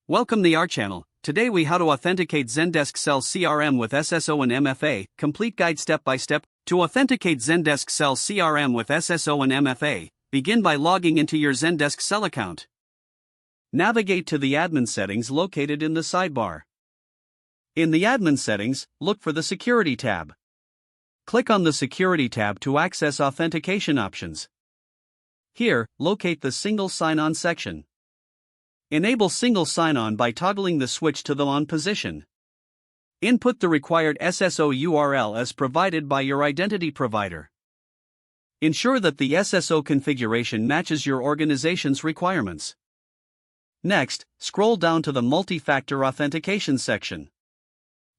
Welcome to our channel. Today we how to authenticate Zendesk Sell CRM with SSO and MFA. Complete guide step by step. To authenticate Zendesk Sell CRM with SSO and MFA, begin by logging into your Zendesk Sell account. Navigate to the admin settings located in the sidebar. In the admin settings, look for the Security tab. Click on the Security tab to access authentication options. Here, locate the Single Sign-On section. Enable single sign-on by toggling the switch to the on position. Input the required SSO URL as provided by your identity provider. Ensure that the SSO configuration matches your organization's requirements. Next, scroll down to the multi-factor authentication section.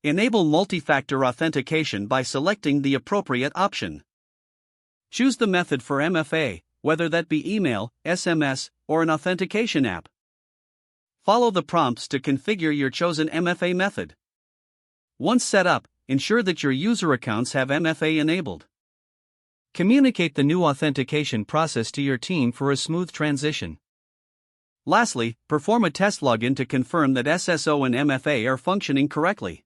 Enable multi-factor authentication by selecting the appropriate option. Choose the method for MFA, whether that be email, SMS, or an authentication app. Follow the prompts to configure your chosen MFA method. Once set up, ensure that your user accounts have MFA enabled. Communicate the new authentication process to your team for a smooth transition. Lastly, perform a test login to confirm that SSO and MFA are functioning correctly.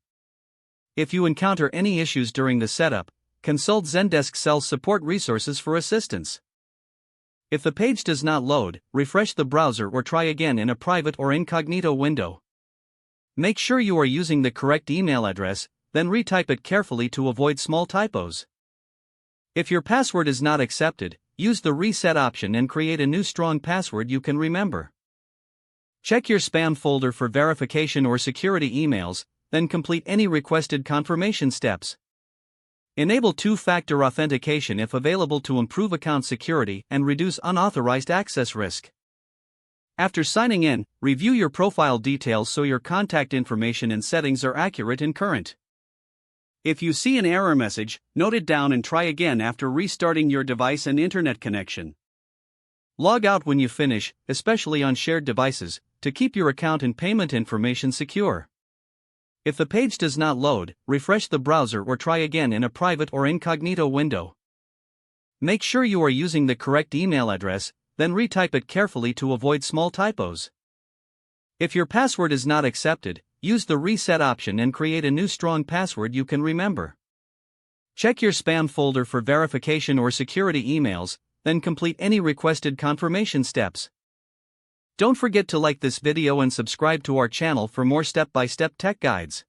If you encounter any issues during the setup, consult Zendesk Sell support resources for assistance. If the page does not load, refresh the browser or try again in a private or incognito window. Make sure you are using the correct email address, then retype it carefully to avoid small typos. If your password is not accepted, use the reset option and create a new strong password you can remember. Check your spam folder for verification or security emails, then complete any requested confirmation steps. Enable two-factor authentication if available to improve account security and reduce unauthorized access risk. After signing in, review your profile details so your contact information and settings are accurate and current. If you see an error message, note it down and try again after restarting your device and internet connection. Log out when you finish, especially on shared devices, to keep your account and payment information secure. If the page does not load, refresh the browser or try again in a private or incognito window. Make sure you are using the correct email address, then retype it carefully to avoid small typos. If your password is not accepted, use the reset option and create a new strong password you can remember. Check your spam folder for verification or security emails, then complete any requested confirmation steps. Don't forget to like this video and subscribe to our channel for more step-by-step tech guides.